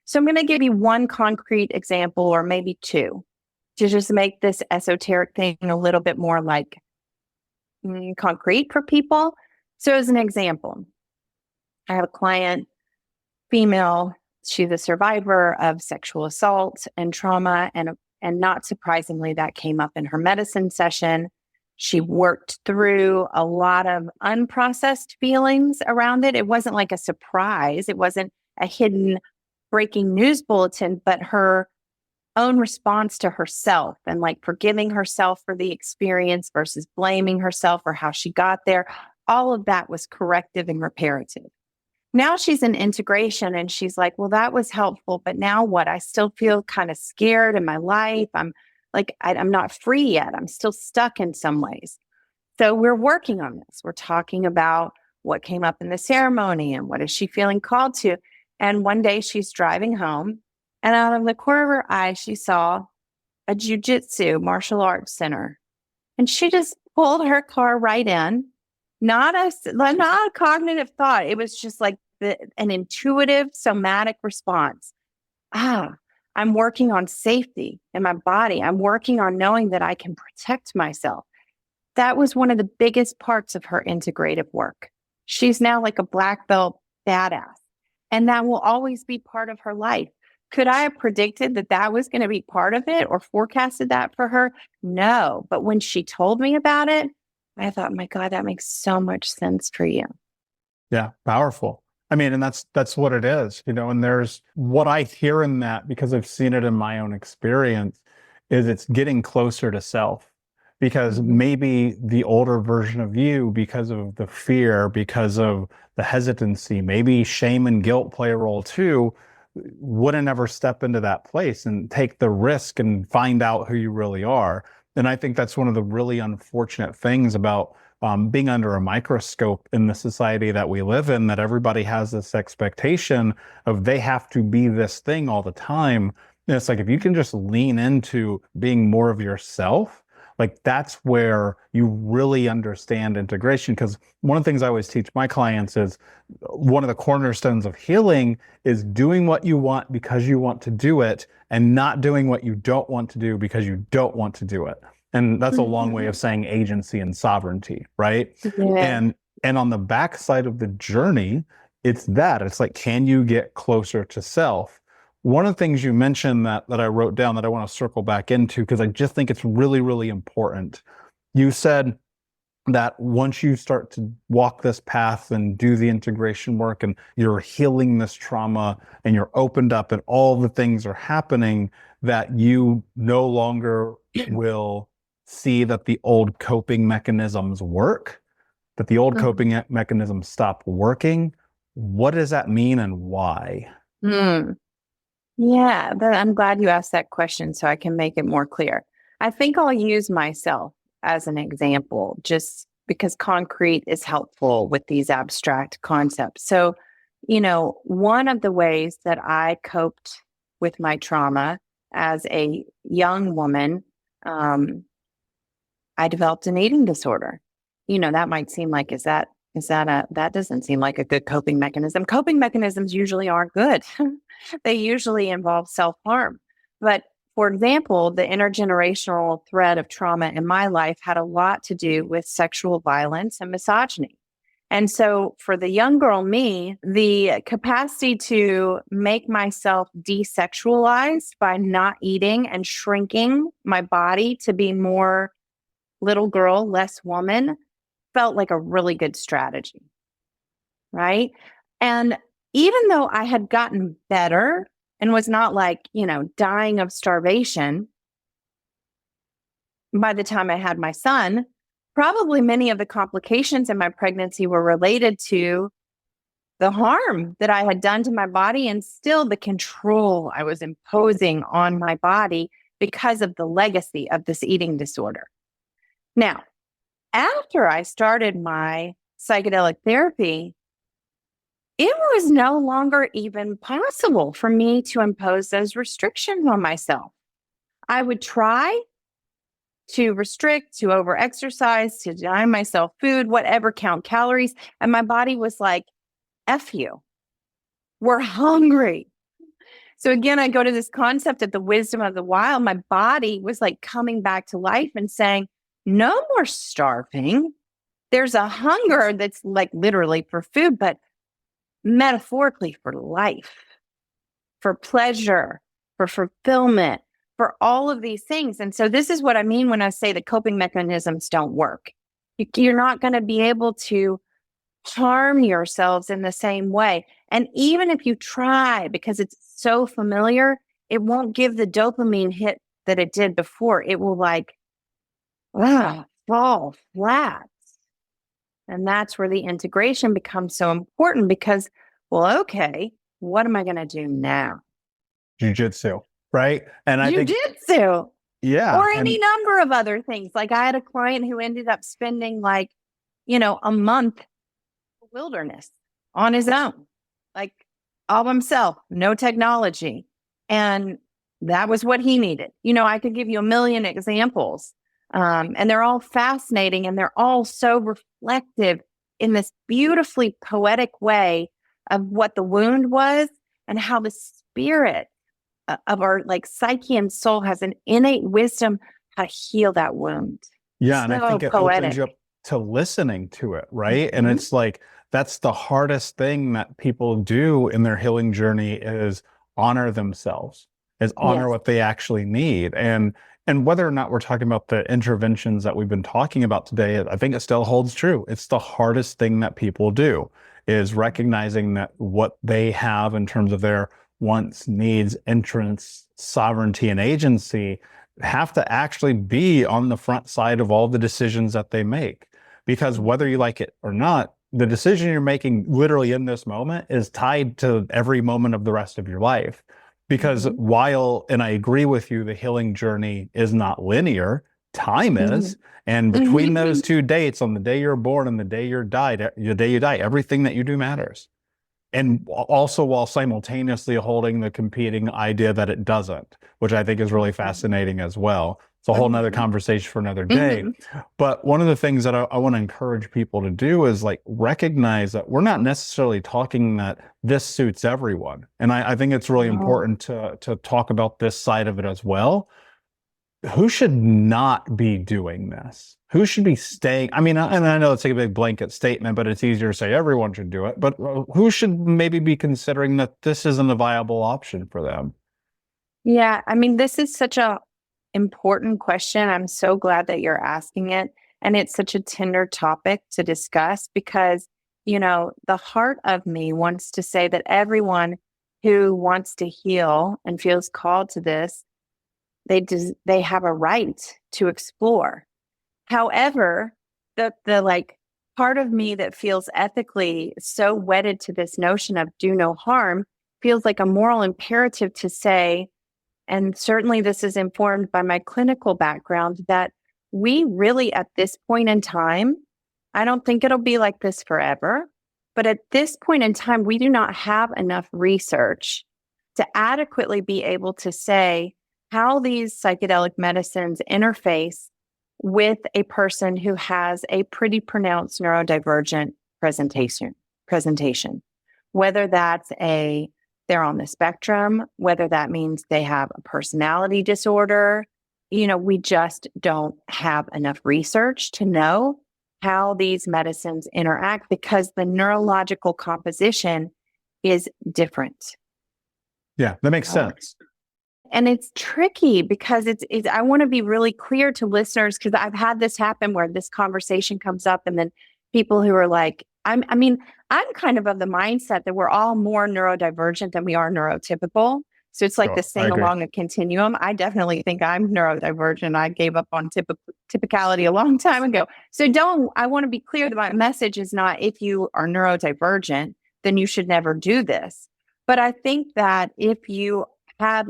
So I'm going to give you one concrete example, or maybe two, to just make this esoteric thing a little bit more like concrete for people. So as an example, I have a client, female. She's a survivor of sexual assault and trauma, and not surprisingly, that came up in her medicine session. She worked through a lot of unprocessed feelings around it. It wasn't like a surprise. It wasn't a hidden breaking news bulletin, but her own response to herself and like forgiving herself for the experience versus blaming herself for how she got there. All of that was corrective and reparative. Now she's in integration and she's like, well, that was helpful, but now what? I still feel kind of scared in my life. I'm not free yet. I'm still stuck in some ways. So we're working on this. We're talking about what came up in the ceremony and what is she feeling called to. And one day she's driving home, and out of the corner of her eye, she saw a jujitsu martial arts center. And she just pulled her car right in. Not a cognitive thought. It was just like an intuitive somatic response. I'm working on safety in my body. I'm working on knowing that I can protect myself. That was one of the biggest parts of her integrative work. She's now like a black belt badass. And that will always be part of her life. Could I have predicted that that was going to be part of it or forecasted that for her? No. But when she told me about it, I thought, my God, that makes so much sense for you. Yeah, powerful. I mean, and that's what it is, and there's what I hear in that, because I've seen it in my own experience, is it's getting closer to self. Because maybe the older version of you, because of the fear, because of the hesitancy, maybe shame and guilt play a role too, wouldn't ever step into that place and take the risk and find out who you really are. And I think that's one of the really unfortunate things about being under a microscope in the society that we live in, that everybody has this expectation of they have to be this thing all the time. And it's like, if you can just lean into being more of yourself, like that's where you really understand integration. Because one of the things I always teach my clients is one of the cornerstones of healing is doing what you want because you want to do it, and not doing what you don't want to do because you don't want to do it. And that's a long way of saying agency and sovereignty, right? Yeah. And on the backside of the journey, it's like, can you get closer to self? One of the things you mentioned that I wrote down that I want to circle back into, because I just think it's really, really important. You said that once you start to walk this path and do the integration work and you're healing this trauma and you're opened up and all the things are happening, that you no longer will see that the old coping mechanisms work, that the old Mhm. coping mechanisms stop working. What does that mean and why? Mm. Yeah, I'm glad you asked that question so I can make it more clear. I think I'll use myself as an example, just because concrete is helpful with these abstract concepts. So, one of the ways that I coped with my trauma as a young woman, um, I developed an eating disorder. That might seem like, that doesn't seem like a good coping mechanism. Coping mechanisms usually aren't good. They usually involve self-harm. But for example, the intergenerational thread of trauma in my life had a lot to do with sexual violence and misogyny. And so for the young girl me, the capacity to make myself desexualized by not eating and shrinking my body to be more little girl, less woman, felt like a really good strategy. Right. And even though I had gotten better and was not like, dying of starvation by the time I had my son, probably many of the complications in my pregnancy were related to the harm that I had done to my body and still the control I was imposing on my body because of the legacy of this eating disorder. Now, after I started my psychedelic therapy, it was no longer even possible for me to impose those restrictions on myself. I would try to restrict, to overexercise, to deny myself food, whatever, count calories. And my body was like, F you, we're hungry. So again, I go to this concept of the wisdom of the wild. My body was like coming back to life and saying, no more starving. There's a hunger that's like literally for food, but metaphorically for life, for pleasure, for fulfillment, for all of these things. And so this is what I mean when I say the coping mechanisms don't work. You're not going to be able to harm yourselves in the same way. And even if you try, because it's so familiar, it won't give the dopamine hit that it did before. It will fall flat. And that's where the integration becomes so important because, well, okay, what am I going to do now? Jiu-jitsu, right? And I think, Jiu-jitsu yeah, or and any number of other things. Like I had a client who ended up spending a month in the wilderness on his own, like all himself, no technology. And that was what he needed. I could give you a million examples. And they're all fascinating and they're all so reflective in this beautifully poetic way of what the wound was and how the spirit of our psyche and soul has an innate wisdom how to heal that wound. yeah, and I So think it opens poetic. you up to listening to it, right? And Mhm. it's like that's the hardest thing that people do in their healing journey is honor themselves, is honor Yes. what they actually need. And whether or not we're talking about the interventions that we've been talking about today, I think it still holds true. It's the hardest thing that people do is recognizing that what they have in terms of their wants, needs, interests, sovereignty, and agency have to actually be on the front side of all the decisions that they make. Because whether you like it or not, the decision you're making literally in this moment is tied to every moment of the rest of your life. Because Mhm. while, and I agree with you, the healing journey is not linear, time is. Mhm. And between those Mhm. two dates, on the day you're born and the day you're died, the day you die, everything that you do matters. And also while simultaneously holding the competing idea that it doesn't, which I think is really fascinating as well. It's a whole nother Mhm. conversation for another day. Mhm. But one of the things that I want to encourage people to do is recognize that we're not necessarily talking that this suits everyone. And I think it's really Oh, important to talk about this side of it as well. Who should not be doing this? Who should be staying? I mean, and I know it's like a big blanket statement, but it's easier to say everyone should do it. But who should maybe be considering that this isn't a viable option for them? yeah. I mean, this is such a important question. I'm so glad that you're asking it. And it's such a tender topic to discuss because, the heart of me wants to say that everyone who wants to heal and feels called to this, they have a right to explore. However, the like part of me that feels ethically so wedded to this notion of do no harm feels like a moral imperative to say, and certainly this is informed by my clinical background, that we really at this point in time, I don't think it'll be like this forever, but at this point in time, we do not have enough research to adequately be able to say how these psychedelic medicines interface with a person who has a pretty pronounced neurodivergent presentation, whether that's they're on the spectrum, whether that means they have a personality disorder. We just don't have enough research to know how these medicines interact because the neurological composition is different. Yeah, that makes sense. And it's tricky because I want to be really clear to listeners because I've had this happen where this conversation comes up and then people who are like, I'm kind of the mindset that we're all more neurodivergent than we are neurotypical. So it's like Sure, this thing along a continuum. I definitely think I'm neurodivergent. I gave up on typicality a long time ago. So I want to be clear that my message is not if you are neurodivergent, then you should never do this. But I think that if you have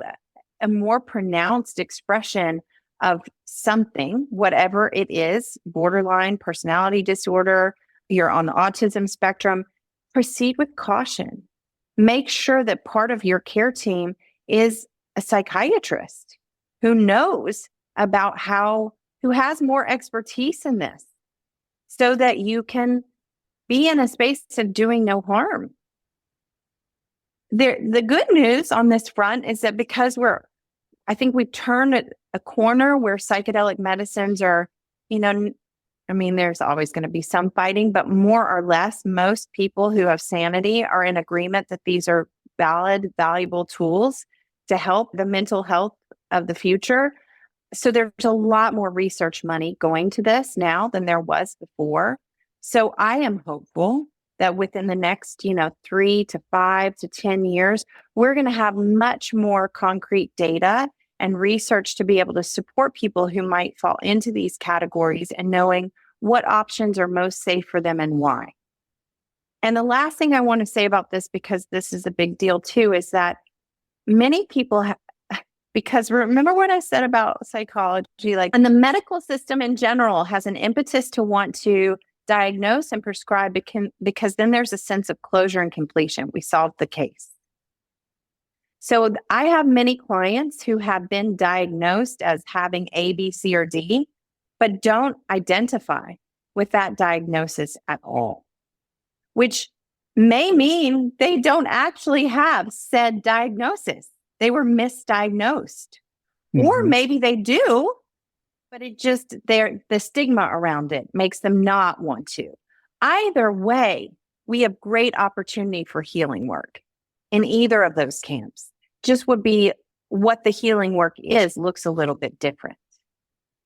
a more pronounced expression of something, whatever it is, borderline personality disorder, you're on the autism spectrum, proceed with caution. Make sure that part of your care team is a psychiatrist who knows about who has more expertise in this so that you can be in a space of doing no harm. The good news on this front is that because I think we've turned a corner where psychedelic medicines are, there's always going to be some fighting, but more or less, most people who have sanity are in agreement that these are valid, valuable tools to help the mental health of the future. So there's a lot more research money going to this now than there was before. So I am hopeful that within the next, 3 to 5 to 10 years, we're going to have much more concrete data and research to be able to support people who might fall into these categories and knowing what options are most safe for them and why. And the last thing I want to say about this, because this is a big deal too, is that many people because remember what I said about psychology, and the medical system in general has an impetus to want to diagnose and prescribe because then there's a sense of closure and completion. We solved the case. So I have many clients who have been diagnosed as having A, B, C, or D, but don't identify with that diagnosis at all, which may mean they don't actually have said diagnosis. They were misdiagnosed. Mm-hmm. Or maybe they do, but the stigma around it makes them not want to. Either way, we have great opportunity for healing work in either of those camps. Just would be what the healing work looks a little bit different.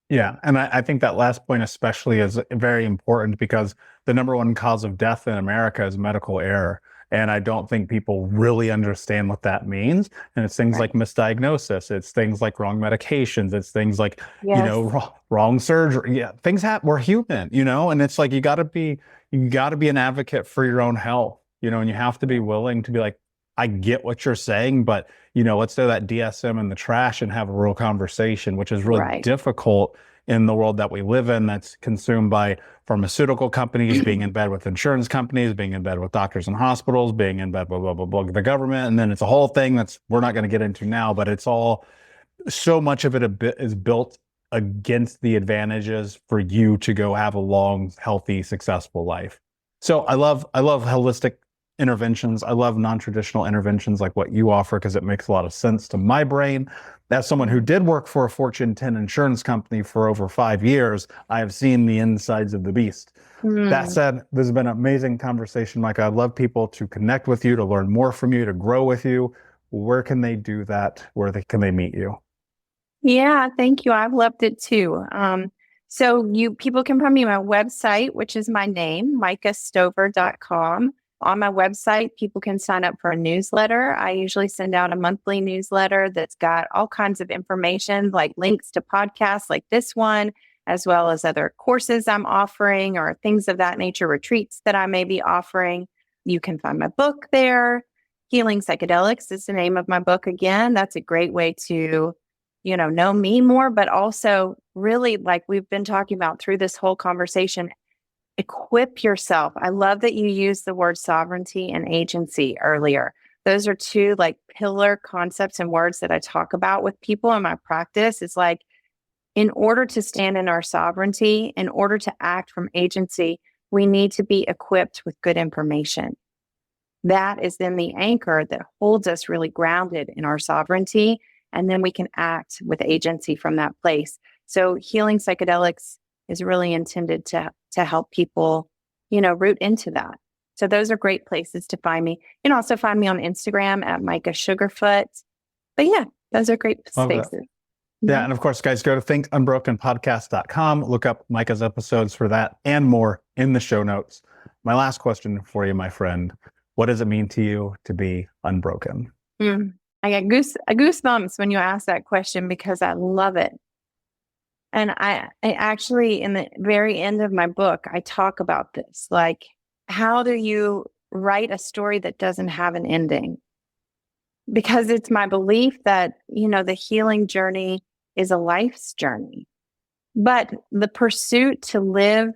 Yeah. And I think that last point especially is very important because the number one cause of death in America is medical error. And I don't think people really understand what that means. And it's things like misdiagnosis. It's things like wrong medications. It's things like, wrong surgery. Yeah, things happen. We're human, and it's like, you gotta be an advocate for your own health, and you have to be willing to be like, I get what you're saying, but let's throw that DSM in the trash and have a real conversation, which is really difficult in the world that we live in that's consumed by pharmaceutical companies, being in bed with insurance companies, being in bed with doctors and hospitals, being in bed with the government. And then it's a whole thing we're not going to get into now, but it's all, so much of it is built against the advantages for you to go have a long, healthy, successful life. So I love holistic interventions. I love non-traditional interventions like what you offer because it makes a lot of sense to my brain. As someone who did work for a Fortune 10 insurance company for over 5 years, I have seen the insides of the beast. That said, this has been an amazing conversation, Micah. I'd love people to connect with you, to learn more from you, to grow with you. Where can they do that? Can they meet you? Yeah, thank you. I've loved it too. So people can find me on my website, which is my name, micahstover.com. On my website, people can sign up for a newsletter. I usually send out a monthly newsletter that's got all kinds of information, like links to podcasts like this one, as well as other courses I'm offering or things of that nature, retreats that I may be offering. You can find my book there. Healing Psychedelics is the name of my book. Again, that's a great way to, know me more, but also really, like we've been talking about through this whole conversation, equip yourself. I love that you used the word sovereignty and agency earlier. Those are two like pillar concepts and words that I talk about with people in my practice. It's like, in order to stand in our sovereignty, in order to act from agency, we need to be equipped with good information. That is then the anchor that holds us really grounded in our sovereignty. And then we can act with agency from that place. So healing psychedelics is really intended to help people, root into that. So those are great places to find me. You can also find me on Instagram at Micah Sugarfoot. But yeah, those are great spaces. Yeah. And of course, guys, go to thinkunbrokenpodcast.com, look up Micah's episodes for that and more in the show notes. My last question for you, my friend, what does it mean to you to be unbroken? I get goosebumps when you ask that question because I love it. And I actually, in the very end of my book, I talk about this. Like, how do you write a story that doesn't have an ending? Because it's my belief that, the healing journey is a life's journey. But the pursuit to live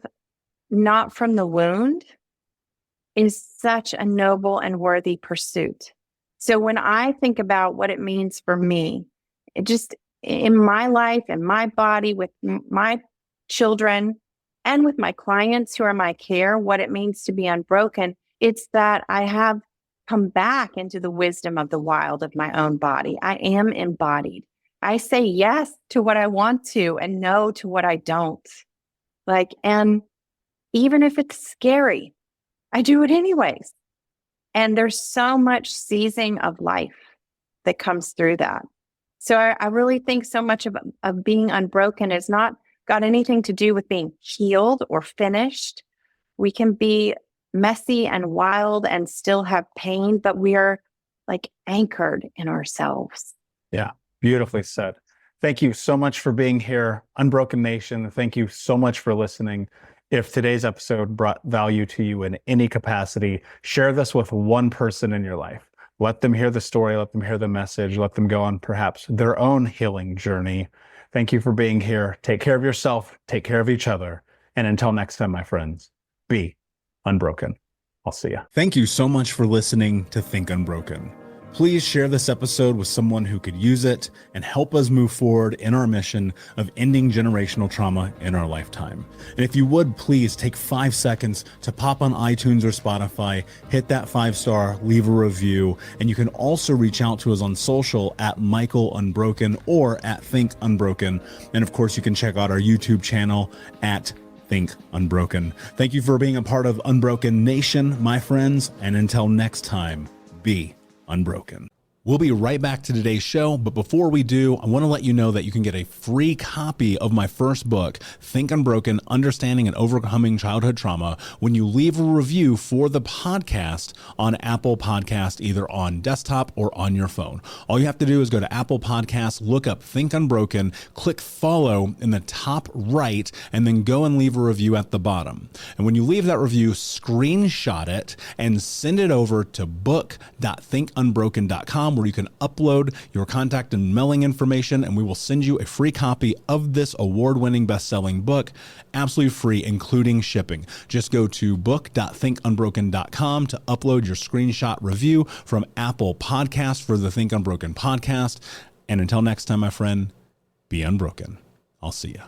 not from the wound is such a noble and worthy pursuit. So when I think about what it means for me, it just in my life and my body with my children and with my clients who are my care, what it means to be unbroken, it's that I have come back into the wisdom of the wild of my own body. I am embodied. I say yes to what I want to and no to what I don't. And even if it's scary, I do it anyways. And there's so much seizing of life that comes through that. So I really think so much of being unbroken is not got anything to do with being healed or finished. We can be messy and wild and still have pain, but we are anchored in ourselves. Yeah, beautifully said. Thank you so much for being here, Unbroken Nation. Thank you so much for listening. If today's episode brought value to you in any capacity, share this with one person in your life. Let them hear the story, let them hear the message, let them go on perhaps their own healing journey. Thank you for being here. Take care of yourself, take care of each other. And until next time, my friends, be unbroken. I'll see you. Thank you so much for listening to Think Unbroken. Please share this episode with someone who could use it and help us move forward in our mission of ending generational trauma in our lifetime. And if you would, please take 5 seconds to pop on iTunes or Spotify, hit that 5-star, leave a review, and you can also reach out to us on social at Michael Unbroken or at Think Unbroken. And of course, you can check out our YouTube channel at Think Unbroken. Thank you for being a part of Unbroken Nation, my friends, and until next time, be unbroken. We'll be right back to today's show, but before we do, I want to let you know that you can get a free copy of my first book, Think Unbroken, Understanding and Overcoming Childhood Trauma, when you leave a review for the podcast on Apple Podcast, either on desktop or on your phone. All you have to do is go to Apple Podcasts, look up Think Unbroken, click follow in the top right, and then go and leave a review at the bottom. And when you leave that review, screenshot it and send it over to book.thinkunbroken.com, where you can upload your contact and mailing information, and we will send you a free copy of this award-winning best-selling book, absolutely free, including shipping. Just go to book.thinkunbroken.com to upload your screenshot review from Apple Podcasts for the Think Unbroken podcast. And until next time, my friend, be unbroken. I'll see ya.